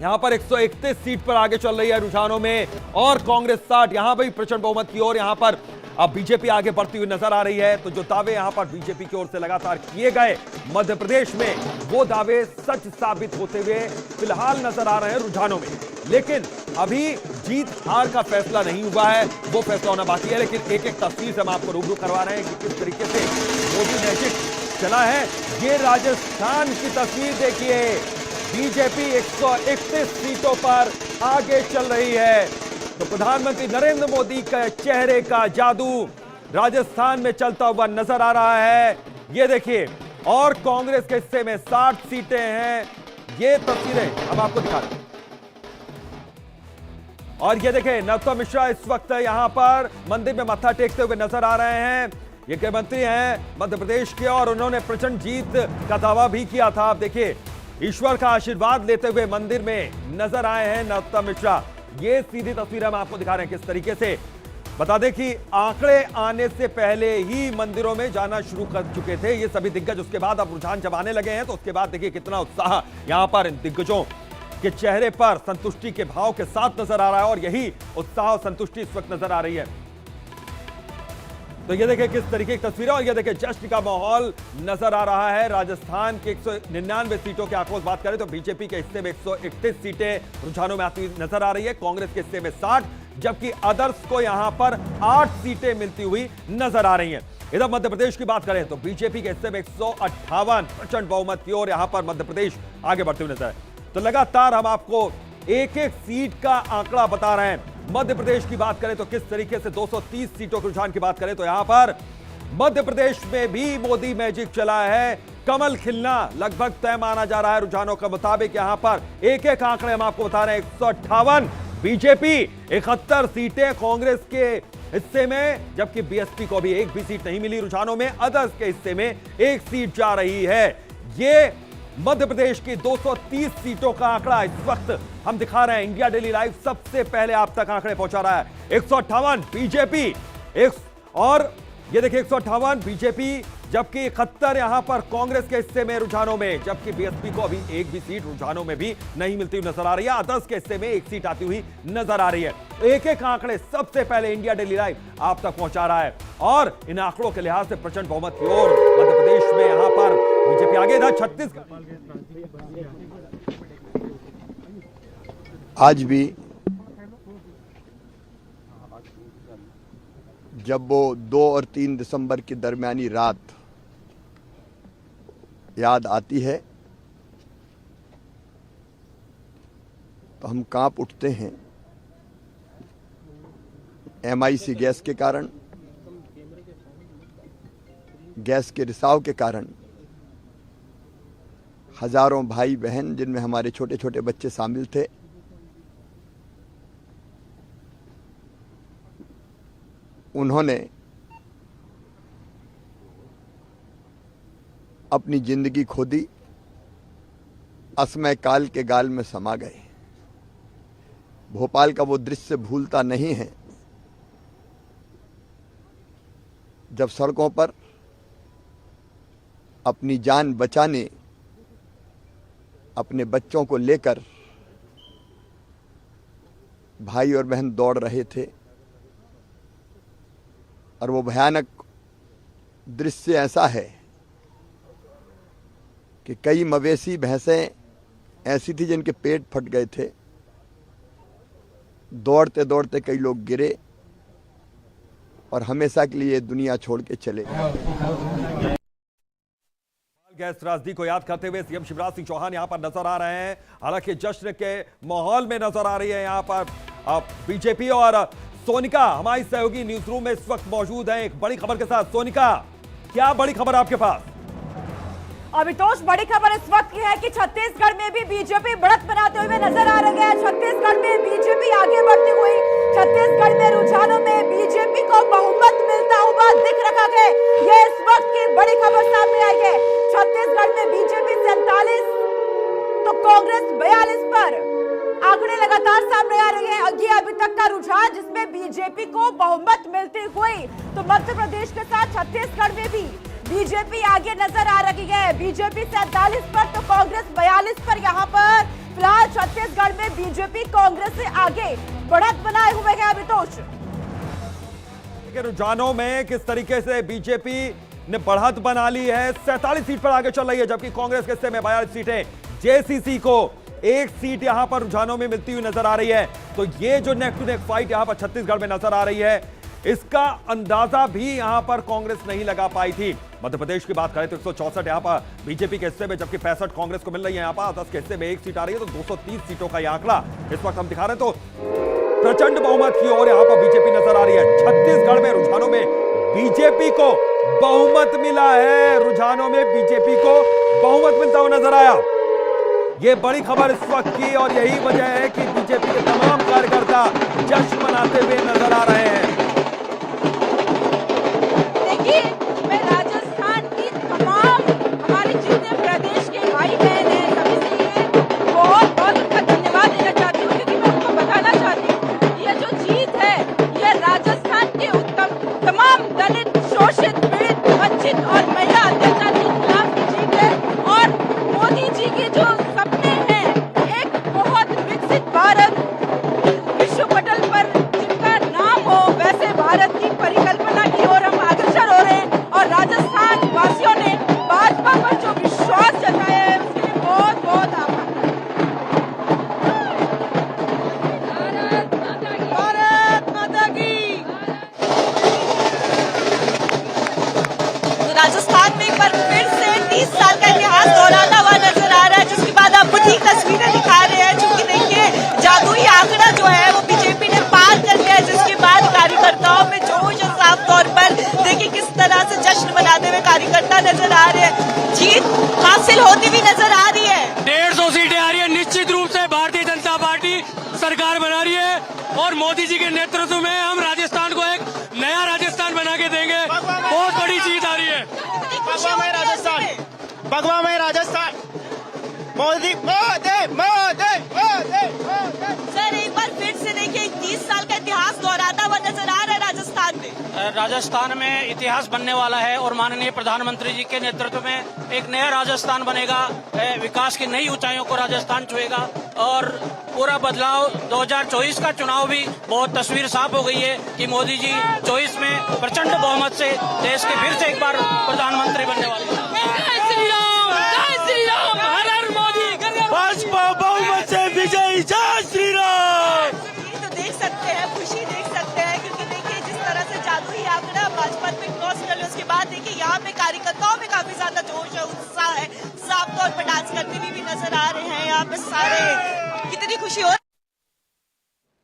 यहां पर 131 सीट पर आगे चल रही है रुझानों में, और कांग्रेस 60, यहां भी प्रचंड बहुमत की ओर यहां पर अब बीजेपी आगे बढ़ती हुई नजर आ रही है। तो जो दावे यहां पर बीजेपी की ओर से लगातार किए गए मध्य प्रदेश में, वो दावे सच साबित होते हुए फिलहाल नजर आ रहे हैं रुझानों में। लेकिन अभी जीत हार का फैसला नहीं हुआ है, वो फैसला होना बाकी है। लेकिन एक एक तस्वीर से हम आपको रूबरू करवा रहे हैं कि किस तरीके से मोदी मैजिक चला है। ये राजस्थान की तस्वीर देखिए, बीजेपी 131 सीटों पर आगे चल रही है। तो प्रधानमंत्री नरेंद्र मोदी के चेहरे का जादू राजस्थान में चलता हुआ नजर आ रहा है। ये देखिए, और कांग्रेस के हिस्से में 60 सीटें हैं। ये तस्वीरें हम आपको दिखा रहे हैं। और ये देखिए नरोत्तम मिश्रा इस वक्त यहां पर मंदिर में मत्था टेकते हुए नजर आ रहे हैं। ये के मंत्री हैं मध्य प्रदेश के, और उन्होंने प्रचंड जीत का दावा भी किया था। आप देखिए ईश्वर का आशीर्वाद लेते हुए मंदिर में नजर आए हैं नरोत्तम मिश्रा। ये सीधी तस्वीर हम आपको दिखा रहे हैं किस तरीके से। बता दें कि आंकड़े आने से पहले ही मंदिरों में जाना शुरू कर चुके थे ये सभी दिग्गज। उसके बाद अब रुझान जब आने लगे हैं तो उसके बाद देखिए कितना उत्साह यहां पर इन दिग्गजों के चेहरे पर संतुष्टि के भाव के साथ नजर आ रहा है, और यही उत्साह और संतुष्टि इस वक्त नजर आ रही है। तो ये देखिए किस तरीके की तस्वीर है, और ये देखिए जश्न का माहौल नजर आ रहा है। राजस्थान के 199 सीटों के आंकड़ों की बात करें तो बीजेपी के हिस्से में 131 सीटें रुझानों में आती हुई नजर आ रही है। कांग्रेस के हिस्से में 60, जबकि अदर्स को यहां पर 8 सीटें मिलती हुई नजर आ रही हैं। इधर मध्य प्रदेश की बात करें तो बीजेपी के हिस्से में 158 प्रचंड बहुमत की ओर यहां पर मध्य प्रदेश आगे बढ़ते हुए नजर है। तो लगातार हम आपको एक एक सीट का आंकड़ा बता रहे हैं। मध्य प्रदेश की बात करें तो किस तरीके से 230 सीटों के रुझान की बात करें तो यहां पर मध्य प्रदेश में भी मोदी मैजिक चला है। कमल खिलना लगभग तय माना जा रहा है रुझानों के मुताबिक। यहां पर एक एक आंकड़े हम आपको बता रहे हैं। 158 बीजेपी, 71 सीटें कांग्रेस के हिस्से में, जबकि बीएसपी को भी एक भी सीट नहीं मिली रुझानों में। अदर्स के हिस्से में एक सीट जा रही है। ये मध्य प्रदेश की 230 सीटों का आंकड़ा इस वक्त हम दिखा रहे हैं। इंडिया डेली लाइव सबसे पहले आप तक आंकड़े पहुंचा रहा है। 158 बीजेपी, और ये देखिए 158 बीजेपी, जबकि 71 यहां पर कांग्रेस के हिस्से में रुझानों में, जबकि बीएसपी को अभी एक भी सीट रुझानों में भी नहीं मिलती हुई नजर आ रही है। अदर्स के हिस्से में एक सीट आती हुई नजर आ रही है। एक एक आंकड़े सबसे पहले इंडिया डेली लाइव आप तक पहुंचा रहा है, और इन आंकड़ों के लिहाज से प्रचंड बहुमत की ओर मध्य प्रदेश में यहां पर बीजेपी आगे था। छत्तीसगढ़ आज भी जब वो 2 और 3 दिसंबर की दरमियानी रात याद आती है तो हम कांप उठते हैं। MIC गैस के कारण, गैस के रिसाव के कारण हजारों भाई बहन, जिनमें हमारे छोटे छोटे बच्चे शामिल थे, उन्होंने अपनी जिंदगी खो दी, असमय काल के गाल में समा गए। भोपाल का वो दृश्य भूलता नहीं है जब सड़कों पर अपनी जान बचाने अपने बच्चों को लेकर भाई और बहन दौड़ रहे थे और वो भयानक दृश्य ऐसा है कि कई मवेशी भैंसें ऐसी थी जिनके पेट फट गए थे। दौड़ते दौड़ते कई लोग गिरे और हमेशा के लिए दुनिया छोड़ के चले गए। गैस त्रासदी को याद करते हुए सीएम शिवराज सिंह चौहान यहां पर नजर आ रहे हैं। हालांकि जश्न के माहौल में नजर आ रही है यहां पर बीजेपी। और सोनिका हमारी सहयोगी न्यूज रूम में इस वक्त मौजूद है एक बड़ी खबर के साथ। सोनिका, क्या बड़ी खबर आपके पास? अभितोष, बड़ी खबर इस वक्त की है कि छत्तीसगढ़ में भी बीजेपी बढ़त बनाते हुए नजर आ रही है। छत्तीसगढ़ में बीजेपी आगे बढ़ती हुई, छत्तीसगढ़ में रुझानों में बीजेपी को बहुमत मिलता हुआ दिख रहा है। ये इस वक्त की बड़ी खबर सामने आई है। छत्तीसगढ़ में बीजेपी 47 तो कांग्रेस 42 पर आंकड़े लगातार सामने आ रहे हैं। ये अभी तक का रुझान जिसमें बीजेपी को बहुमत मिलती हुई, तो मध्य प्रदेश के साथ छत्तीसगढ़ में भी बीजेपी आगे नजर आ रही है। बीजेपी 47 पर तो कांग्रेस 42 पर। यहाँ पर फिलहाल छत्तीसगढ़ में बीजेपी कांग्रेस से आगे बढ़त बनाए हुए है। अभितोष, रुझानों में किस तरीके से बीजेपी ने बढ़त बना ली है, 47 सीट पर आगे चल रही है, जबकि कांग्रेस के हिस्से में 42 सीटें। जेसीसी को 1 सीट यहां पर रुझानों में मिलती हुई नजर आ रही है। तो ये जो नेक टू नेक फाइट यहां पर छत्तीसगढ़ में नजर आ रही है, इसका अंदाजा भी यहां पर कांग्रेस नहीं लगा पाई थी। मध्य प्रदेश की बात करें तो 164 यहां पर बीजेपी के हिस्से में, जबकि 65 कांग्रेस को मिल रही है। यहां पर 10 के हिस्से में 1 सीट आ रही है, तो 230 सीटों का यह आंकड़ा इस वक्त हम दिखा रहे हैं। तो प्रचंड बहुमत की ओर यहां पर बीजेपी नजर आ रही है। छत्तीसगढ़ में रुझानों में बीजेपी को बहुमत मिला है। रुझानों में बीजेपी को बहुमत मिलता हुआ नजर आया। ये बड़ी खबर इस वक्त की, और यही वजह है कि बीजेपी के तमाम कार्यकर्ता जश्न मनाते हुए नजर आ रहे हैं। देखिए, मैं राजस्थान की तमाम हमारे जितने प्रदेश के भाई बहन हैं, सभी से ये बहुत बहुत उनका धन्यवाद देना चाहती हूँ, क्योंकि मैं उनको बताना चाहती हूँ ये जो जीत है, ये राजस्थान के उत्तम तमाम दलित, शोषित, पीड़ित, वंचित और महिला अत्याचार के खिलाफ की जीत है। और मोदी जी के जो सपने हैं, एक बहुत विकसित भारत, विश्व पटल पर जिनका नाम हो, वैसे भारत की परिकल्पना की ओर हम अग्रसर हो रहे हैं। और राजस्थान वासियों ने भाजपा पर जो विश्वास जताया है, उसके लिए बहुत बहुत आभार। भारत माता की। तो राजस्थान में एक बार फिर से 30 साल का इतिहास दोहराता हुआ नजर आ रहा है, जिसके बाद आपको ठीक तस्वीरें दिखा रहे हैं। चूंकि देखिए, जादुई आंकड़ा जो है वो बीजेपी ने पार कर लिया, जिसके बाद कार्यकर्ताओं में जोश और साफ तौर पर देखिए किस तरह से जश्न मनाते हुए कार्यकर्ता नजर आ रहे हैं। जीत हासिल होती हुई नजर आ रही है। 150 सीटें आ रही है। निश्चित रूप से भारतीय जनता पार्टी सरकार बना रही है, और मोदी जी के नेतृत्व में हम राजस्थान को एक नया राजस्थान बना के देंगे। बहुत बड़ी जीत आ रही है। भगवा में राजस्थान, भगवा में राजस्थान, मोदी मोदी मोदी मोदी मोदी। सर, एक बार फिर से देखिए 30 साल का इतिहास दोहराता हुआ नजर आ रहा है राजस्थान में। राजस्थान में इतिहास बनने वाला है, और माननीय प्रधानमंत्री जी के नेतृत्व में एक नया राजस्थान बनेगा। विकास की नई ऊंचाइयों को राजस्थान छुएगा, और पूरा बदलाव 2024 का चुनाव भी बहुत तस्वीर साफ हो गई है कि मोदी जी 24 में प्रचंड बहुमत से देश के फिर से एक बार प्रधानमंत्री बनने वाले हैं। भाजपा बहुमत से विजयी। जय श्री राम। डांस करते हुए भी नजर आ रहे हैं यहाँ पे सारे। कितनी खुशी हो,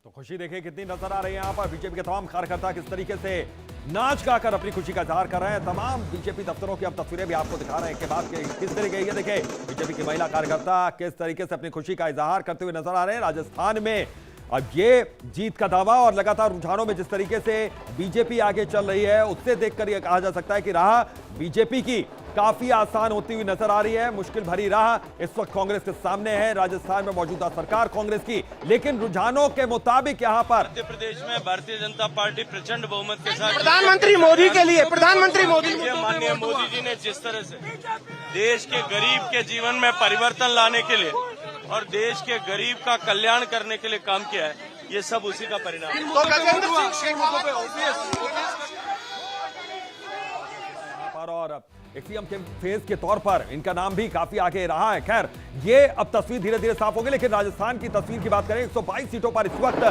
तो खुशी देखिए कितनी नजर आ रही है यहाँ पर। बीजेपी के तमाम कार्यकर्ता किस तरीके से नाच गाकर अपनी खुशी का इजहार कर रहे हैं। तमाम बीजेपी दफ्तरों की अब तस्वीरें भी आपको दिखा रहे हैं कि बाद के किस तरीके ये देखे बीजेपी की महिला कार्यकर्ता किस तरीके से अपनी खुशी का इजहार करते हुए नजर आ रहे हैं। राजस्थान में अब ये जीत का दावा और लगातार रुझानों में जिस तरीके से बीजेपी आगे चल रही है उससे देखकर यह कहा जा सकता है कि राह बीजेपी की काफी आसान होती हुई नजर आ रही है। मुश्किल भरी राह इस वक्त कांग्रेस के सामने है। राजस्थान में मौजूदा सरकार कांग्रेस की, लेकिन रुझानों के मुताबिक यहां पर मध्य प्रदेश में भारतीय जनता पार्टी प्रचंड बहुमत के साथ प्रधानमंत्री मोदी के लिए, प्रधानमंत्री मोदी, माननीय मोदी जी ने जिस तरह से देश के गरीब के जीवन में परिवर्तन लाने के लिए और देश के गरीब का कल्याण करने के लिए काम किया है, ये सब उसी का परिणाम है। और एक सीएम के फेस के तौर पर इनका नाम भी काफी आगे रहा है। खैर ये अब तस्वीर धीरे धीरे साफ होगी, लेकिन राजस्थान की तस्वीर की बात करें 122 सीटों पर इस वक्त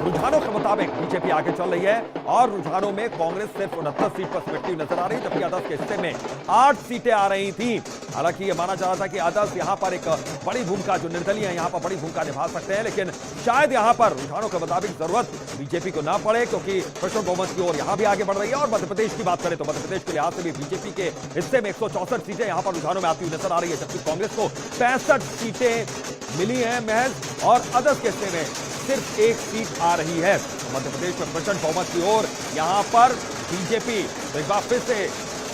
रुझानों के मुताबिक बीजेपी आगे चल रही है और रुझानों में कांग्रेस सिर्फ 69 सीट पर सिमटती हुई नजर आ रही है, जबकि अदर्स के हिस्से में 8 सीटें आ रही थी। हालांकि यह माना जा रहा था कि अदर्स यहां पर एक बड़ी भूमिका, जो निर्दलीय है यहां पर बड़ी भूमिका निभा सकते हैं, लेकिन शायद यहां पर रुझानों के मुताबिक जरूरत बीजेपी को ना पड़े, क्योंकि प्रचंड बहुमत की ओर यहां भी आगे बढ़ रही है। और मध्य प्रदेश की बात करें तो मध्य प्रदेश के लिहाज से भी बीजेपी के हिस्से में 164 सीटें यहां पर रुझानों में आती हुई नजर आ रही है, जबकि कांग्रेस को 65 सीटें मिली हैं महज और अदर्स के हिस्से में सिर्फ 1 सीट आ रही है। मध्य प्रदेश में प्रचंड बहुमत की ओर यहां पर बीजेपी तो एक बार फिर से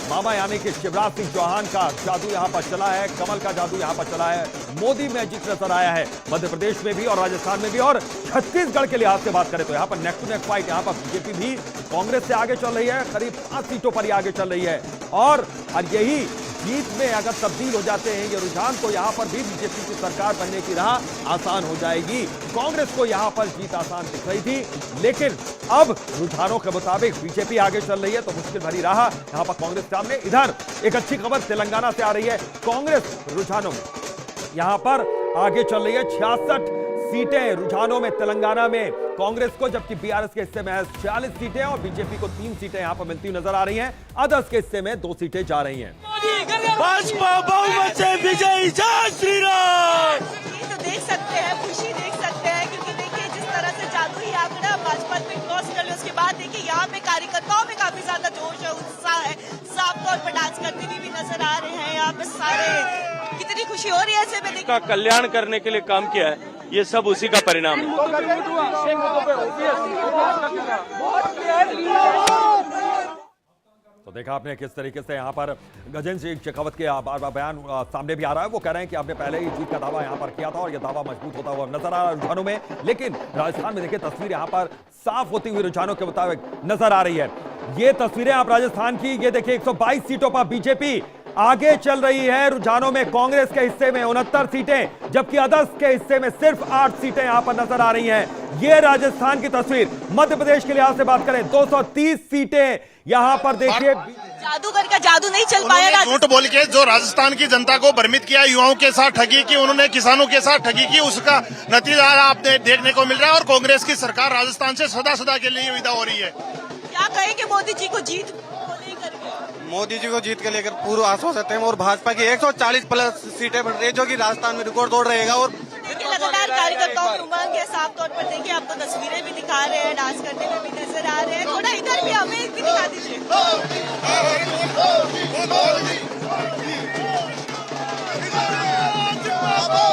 मामा यानी कि शिवराज सिंह चौहान का जादू यहां पर चला है, कमल का जादू यहां पर चला है, मोदी मैजिक नजर आया है मध्य प्रदेश में भी और राजस्थान में भी। और छत्तीसगढ़ के लिहाज से बात करें तो यहां पर नेक टू नेक फाइट, यहां पर बीजेपी भी कांग्रेस से आगे चल रही है, करीब 5 सीटों पर ही आगे चल रही है। और यही जीत में अगर तब्दील हो जाते हैं ये रुझान, तो यहां पर भी बीजेपी की सरकार बनने की राह आसान हो जाएगी। कांग्रेस को यहां पर जीत आसान दिख रही थी, लेकिन अब रुझानों के मुताबिक बीजेपी आगे चल रही है तो मुश्किल भरी राह यहां पर कांग्रेस सामने। इधर एक अच्छी खबर तेलंगाना से आ रही है, कांग्रेस रुझानों में यहां पर आगे चल रही है, 66 सीटें रुझानों में तेलंगाना में कांग्रेस को, जबकि बीआरएस के हिस्से में 46 सीटें और बीजेपी को 3 सीटें यहां पर मिलती हुई नजर आ रही हैं। अदर्स के हिस्से में 2 सीटें जा रही हैं। भाजपा बहुमत से विजयी, जय श्री राम। ये तो देख सकते हैं, खुशी देख सकते हैं, क्योंकि देखिए जिस तरह से जादुई आंकड़ा भाजपा पे क्रॉस कर लिया, उसके बाद देखिए यहाँ पे कार्यकर्ताओं में काफी ज्यादा जोश है, उत्साह है, साफ तौर पर डांस करते हुए भी नजर आ रहे हैं यहाँ पे सारे। कितनी खुशी हो रही है ऐसे में, का कल्याण करने के लिए काम किया है, ये सब उसी का परिणाम है। तो देखा आपने किस तरीके से यहाँ पर गजेंद्र सिंह शेखावत के बार-बार बयान सामने भी आ रहा है। वो कह रहे हैं कि आपने पहले ही जीत का दावा यहाँ पर किया था और यह दावा मजबूत होता हुआ नजर आ रहा है रुझानों में, लेकिन राजस्थान में देखिए तस्वीर यहाँ पर साफ होती हुई रुझानों के मुताबिक नजर आ रही है। ये तस्वीरें आप राजस्थान की, ये देखिए 122 सीटों पर बीजेपी आगे चल रही है रुझानों में, कांग्रेस के हिस्से में 69 सीटें, जबकि अदर्स के हिस्से में सिर्फ 8 सीटें यहां पर नजर आ रही हैं। यह राजस्थान की तस्वीर। मध्य प्रदेश के लिहाज से बात करें 230 सीटें यहां पर देखिए। जादूगर का जादू नहीं चल पाया। झूठ बोल के जो राजस्थान की जनता को भ्रमित किया, युवाओं के साथ ठगी की, उन्होंने किसानों के साथ ठगी की, उसका नतीजा आपने देखने को मिल रहा है। और कांग्रेस की सरकार राजस्थान से सदा के लिए विदा हो रही है। क्या कहेंगे मोदी जी को जीत मोदी जी को जीत के लेकर पूरा आश्वासन है और भाजपा की 140 प्लस सीटें बढ़ रही है, जो कि राजस्थान में रिकॉर्ड तोड़ रहेगा। और लगातार कार्यकर्ताओं में उमंग है, साफ तौर पर देखिए आपको तस्वीरें भी दिखा रहे हैं, डांस करने में भी नजर आ रहे हैं। थोड़ा इधर भी हमें भी दिखा दीजिए।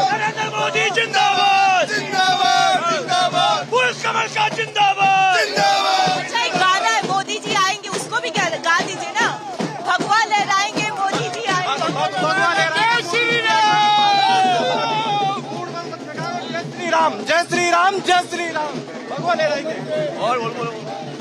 नरेंद्र मोदी जिंदाबाद, जिंदाबाद, जिंदाबाद, पुरुष कमल का जिंदाबाद, जिंदाबाद। अच्छा एक गाना है, मोदी जी आएंगे, उसको भी गा दीजिए ना। भगवा लहराएंगे, मोदी जी आएंगे, जय श्री राम, जय श्री राम, जय श्री राम, भगवा लहराएंगे।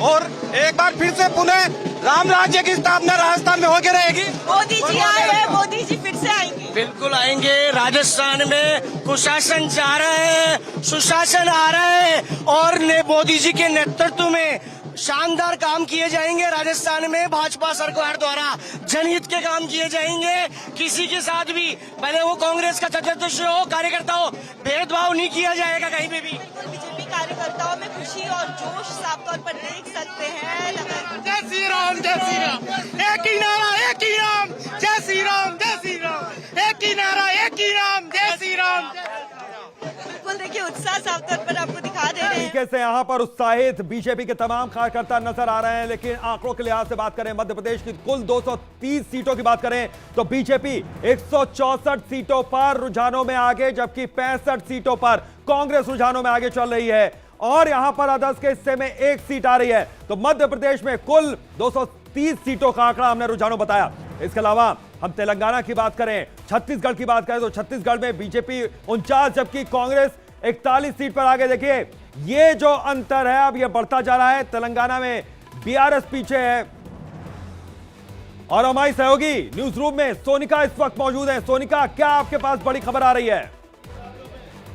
और एक बार फिर से पुनः राम राज्य की स्थापना राजस्थान में होकर रहेगी। मोदी जी आए हैं, मोदी जी फिर से आएंगे। बिल्कुल आएंगे। राजस्थान में कुशासन जा रहा है, सुशासन आ रहा है और मोदी जी के नेतृत्व में शानदार काम किए जाएंगे। राजस्थान में भाजपा सरकार द्वारा जनहित के काम किए जाएंगे। किसी के साथ भी, भले वो कांग्रेस का सदस्य हो, कार्यकर्ता हो, भेदभाव नहीं किया जाएगा कहीं पे भी। बीजेपी कार्यकर्ताओं में खुशी और जोश साफ तौर पर देख सकते हैं। जय श्री राम, जय श्री राम, एक ही नारा, एक ही राम, जय श्री राम, जय श्री राम, एक ही नारा, एक ही राम, स्तर पर आपको दिखा दे रहे हैं। तरीके से यहाँ पर उत्साहित बीजेपी के तमाम कार्यकर्ता नजर आ रहे हैं, लेकिन आंकड़ों के लिहाज से बात करें, मध्य प्रदेश की कुल 230 सीटों की बात करें तो बीजेपी 164 सीटों पर रुझानों में आगे, जबकि 65 सीटों पर कांग्रेस रुझानों में आगे चल रही है और यहां पर अदर्स के हिस्से में 1 सीट आ रही है। तो मध्य प्रदेश में कुल 230 सीटों का आंकड़ा हमने रुझानों बताया। इसके अलावा हम तेलंगाना की बात करें, छत्तीसगढ़ की बात करें तो छत्तीसगढ़ में बीजेपी 49 जबकि कांग्रेस 41 सीट पर आगे। देखिए ये जो अंतर है अब ये बढ़ता जा रहा है। तेलंगाना में बीआरएस पीछे है और हमारी सहयोगी न्यूज रूम में सोनिका इस वक्त मौजूद है। सोनिका, क्या आपके पास बड़ी खबर आ रही है?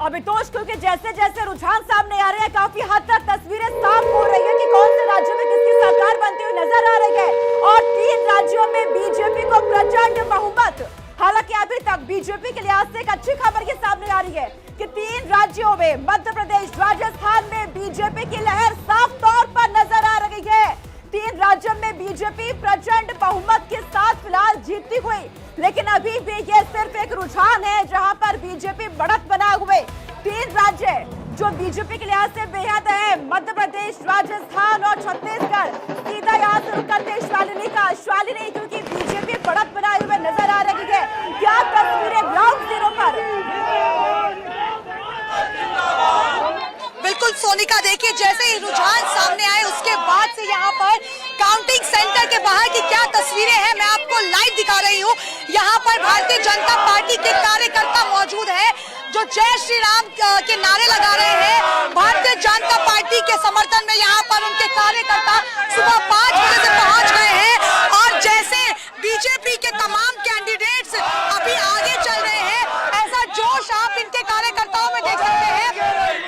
अभितोष, क्योंकि जैसे जैसे रुझान सामने आ रहे हैं काफी हद तक तस्वीरें साफ हो रही है कि कौन से राज्यों में किसकी सरकार बनती हुई नजर आ रही है और 3 राज्यों में बीजेपी को प्रचंड बहुमत। हालांकि अभी तक बीजेपी के लिहाज से एक अच्छी खबर ये सामने आ रही है कि 3 राज्यों में मध्य प्रदेश, राजस्थान में बीजेपी की लहर साफ तौर पर नजर आ रही है। 3 राज्यों में बीजेपी प्रचंड बहुमत के साथ फिलहाल जीतती हुई, लेकिन अभी भी ये सिर्फ एक रुझान है जहां पर बीजेपी बढ़त बनाए हुए 3 राज्य जो बीजेपी के लिहाज से बेहद है, मध्य प्रदेश, राजस्थान और छत्तीसगढ़। सीधा यहाँ से रुक करते श्वालिनी, क्योंकि बीजेपी बढ़त बनाए हुए नजर आ रही है। क्या तस्वीरें ग्राउंड जीरो पर? बिल्कुल सोनिका, देखिए जैसे ही रुझान सामने आए उसके बाद से यहाँ पर काउंटिंग सेंटर के बाहर की क्या तस्वीरें हैं मैं आपको लाइव दिखा रही हूँ। यहाँ पर भारतीय जनता पार्टी के कार्यकर्ता मौजूद हैं जो जय श्री राम के नारे लगा रहे हैं। भारतीय जनता पार्टी के समर्थन में यहाँ पर उनके कार्यकर्ता सुबह 5 बजे से पहुंच गए हैं और जैसे बीजेपी के तमाम कैंडिडेट्स अभी आगे चल रहे हैं, ऐसा जोश आप इनके कार्यकर्ताओं में देख सकते हैं।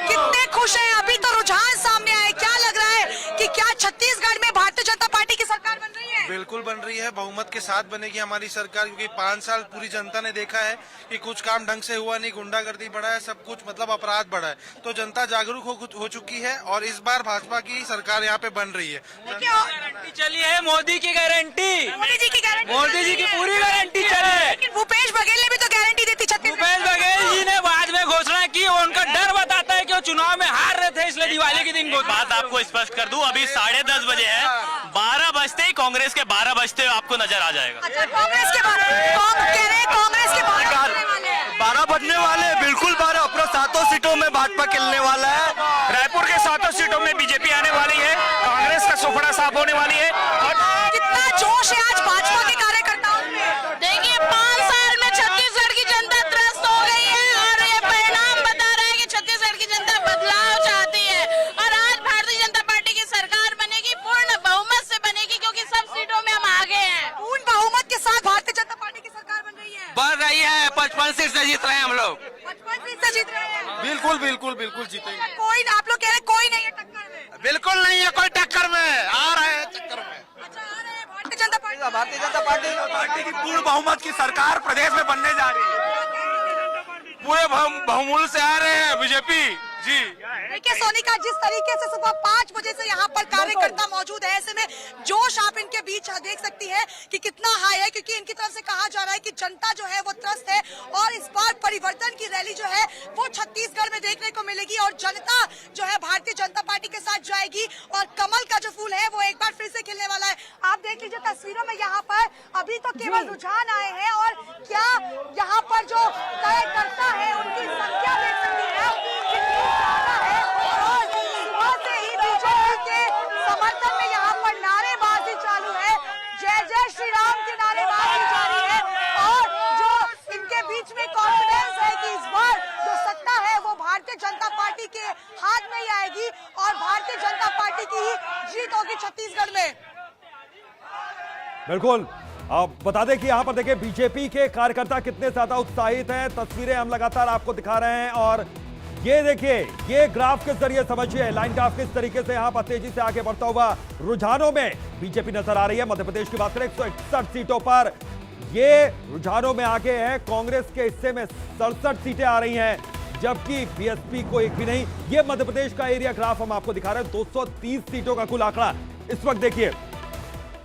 कितने खुश हैं, अभी तो रुझान सामने आए। क्या लग रहा है कि क्या छत्तीसगढ़ में भारतीय जनता पार्टी की सरकार बन रही है? बिल्कुल बन रही है, बहुमत के साथ बनेगी हमारी सरकार, क्योंकि 5 साल पूरी जनता ने देखा है कि कुछ काम ढंग से हुआ नहीं, गुंडागर्दी बढ़ा है, सब कुछ मतलब अपराध बढ़ा है। तो जनता जागरूक हो चुकी है और इस बार भाजपा की सरकार यहाँ पे बन रही है। गारंटी चली है मोदी की गारंटी, मोदी जी की गारंटी, मोदी जी की पूरी गारंटी चली है। लेकिन भूपेश बघेल ने भी तो गारंटी दी थी। भूपेश बघेल जी ने बाद में घोषणा की, उनका डर बताता है कि वो चुनाव में हार रहे थे, इसलिए दिवाली के दिन बात आपको स्पष्ट कर दूं, अभी 10:30 बजे है, 12 बजते ही कांग्रेस के 12 बजते हुए आपको नजर आ जाएगा। अच्छा, कांग्रेस के बारे में कह रहे हैं, कांग्रेस के 12 बजने वाले, बिल्कुल 12 अपने 7 सीटों में भाजपा खेलने वाला है। रायपुर के 7 सीटों में बीजेपी आने वाली है, कांग्रेस का सुपड़ा साफ होने वाली है। और कितना जोश है आज भाजपा के कार्यकर्ताओं में। देखिए 5 साल में छत्तीसगढ़ की जनता त्रस्त हो गई है और ये परिणाम बता रहा है कि छत्तीसगढ़ की जनता बदलाव चाहती है और आज भारतीय जनता पार्टी की सरकार बनेगी, पूर्ण बहुमत से बनेगी, क्योंकि सब सीटों में हम आगे हैं। पूर्ण बहुमत के साथ भारतीय जनता पार्टी की सरकार बन रही है। 55 सीट से जीत रहे हैं हम लोग। 55 सीट से जीत रहे हैं। बिल्कुल बिल्कुल बिल्कुल जीतेंगे। कोई, आप लोग कह रहे कोई नहीं है टक्कर में। बिल्कुल नहीं है कोई टक्कर में, आ रहे हैं टक्कर में। अच्छा, आ रहे हैं भारतीय जनता पार्टी। भारतीय जनता पार्टी की पूर्ण बहुमत की सरकार प्रदेश में बनने जा रही है। पूरे बहुमूल्य से आ रहे हैं बीजेपी जी। देखिए सोनिका, जिस तरीके से सुबह 5 बजे से यहाँ पर कार्यकर्ता मौजूद है, ऐसे में जोश आप इनके बीच देख सकती है कि कितना हाई है, क्योंकि इनकी तरफ से कहा जा रहा है कि जनता जो है वो त्रस्त है और इस बार परिवर्तन की रैली जो है वो छत्तीसगढ़ में देखने को मिलेगी और जनता जो है भारतीय जनता पार्टी के साथ जाएगी और कमल का जो फूल है वो एक बार फिर से खिलने वाला है। आप देख लीजिए तस्वीरों में, यहाँ पर अभी तो केवल रुझान आए हैं और क्या यहाँ पर जो कार्यकर्ता है उनकी संख्या देख सकती है कितनी ज्यादा है और सुबह से ही बीजेपी के समर्थन में यहाँ पर नारेबाजी चालू है, जय जय श्री राम की नारेबाजी जारी है और जो इनके बीच में कॉन्फिडेंस है कि इस बार जो सत्ता है वो भारतीय जनता पार्टी के हाथ में ही आएगी और भारतीय जनता पार्टी की ही जीत होगी छत्तीसगढ़ में। बिल्कुल, आप बता दें कि यहाँ पर देखिए बीजेपी के कार्यकर्ता कितने ज्यादा उत्साहित हैं। तस्वीरें हम लगातार आपको दिखा रहे हैं और ये देखिए, ये ग्राफ के जरिए समझिए, लाइन ग्राफ किस तरीके से यहाँ पर तेजी से आगे बढ़ता हुआ रुझानों में बीजेपी नजर आ रही है। मध्य प्रदेश की बात करें 161 सीटों पर ये रुझानों में आगे है। कांग्रेस के हिस्से में 67 सीटें आ रही हैं, जबकि बीएसपी को एक भी नहीं। ये मध्य प्रदेश का एरिया ग्राफ हम आपको दिखा रहे हैं, 230 सीटों का कुल आंकड़ा। इस वक्त देखिए,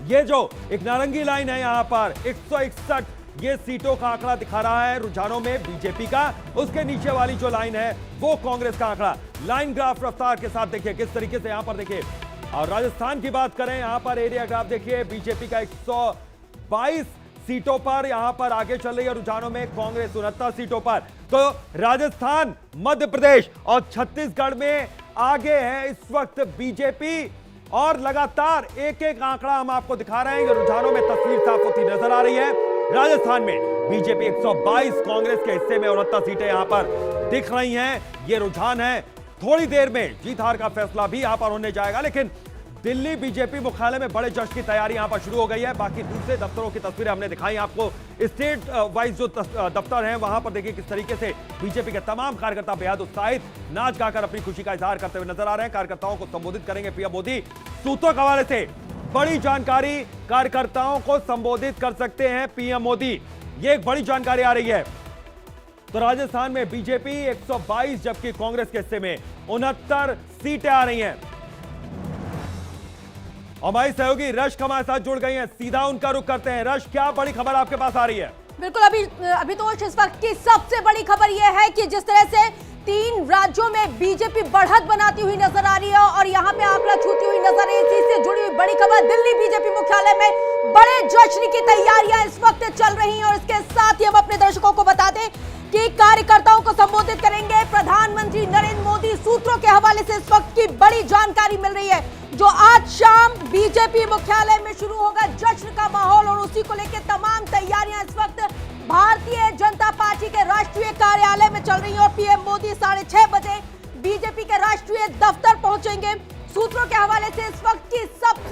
ये जो एक नारंगी लाइन है यहाँ पर 161 ये सीटों का आंकड़ा दिखा रहा है रुझानों में बीजेपी का। उसके नीचे वाली जो लाइन है वो कांग्रेस का आंकड़ा। लाइन ग्राफ रफ्तार के साथ देखिए किस तरीके से यहां पर देखिए। और राजस्थान की बात करें, यहां पर एरिया ग्राफ देखिए, बीजेपी का 122 सीटों पर यहां पर आगे चल रही है रुझानों में, कांग्रेस 69 सीटों पर। तो राजस्थान, मध्य प्रदेश और छत्तीसगढ़ में आगे है इस वक्त बीजेपी। और लगातार एक एक आंकड़ा हम आपको दिखा रहे हैं, ये रुझानों में तस्वीर साफ होती नजर आ रही है। राजस्थान में बीजेपी 122, कांग्रेस के हिस्से में 69 सीटें यहां पर दिख रही हैं। ये रुझान है। थोड़ी देर में जीत हार का फैसला भी यहां पर होने जाएगा, लेकिन दिल्ली बीजेपी मुख्यालय में बड़े जश्न की तैयारी यहां पर शुरू हो गई है। बाकी दूसरे दफ्तरों की तस्वीरें हमने दिखाई आपको। स्टेट वाइज जो दफ्तर हैं वहां पर देखिए किस तरीके से बीजेपी के तमाम कार्यकर्ता बेहद उत्साहित नाच गाकर अपनी खुशी का इजहार करते हुए नजर आ रहे हैं। कार्यकर्ताओं को संबोधित करेंगे पीएम मोदी। सूत्रों के हवाले से बड़ी जानकारी, कार्यकर्ताओं को संबोधित कर सकते हैं पीएम मोदी, ये एक बड़ी जानकारी आ रही है। तो राजस्थान में बीजेपी 122 जबकि कांग्रेस के हिस्से में 69 सीटें आ रही हैं। हमारी सहयोगी रश्क हमारे साथ जुड़ गई हैं, सीधा उनका रुख करते हैं। रश्क, क्या बड़ी खबर आपके पास आ रही है? बिल्कुल, अभी तो इस वक्त की सबसे बड़ी खबर यह है कि जिस तरह से 3 राज्यों में बीजेपी बढ़त बनाती हुई नजर आ रही है और यहाँ पे आंकड़ा छूती हुई नजर आ रही है। इसी से जुड़ी हुई बड़ी खबर, दिल्ली बीजेपी मुख्यालय में बड़े जश्न की तैयारियां इस वक्त चल रही हैं। और इसके साथ ही हम अपने दर्शकों को बता दें कि कार्यकर्ताओं को संबोधित करेंगे प्रधानमंत्री नरेंद्र मोदी। सूत्रों के हवाले से इस वक्त की बड़ी जानकारी मिल रही है, जो आज शाम बीजेपी मुख्यालय में शुरू होगा जश्न का माहौल, और उसी को लेकर तमाम तैयारियां इस वक्त भारतीय जनता पार्टी के राष्ट्रीय कार्यालय में चल रही है। और पीएम मोदी 6:30 बजे बीजेपी के राष्ट्रीय दफ्तर पहुंचेंगे। सूत्रों के हवाले से इस वक्त की सबसे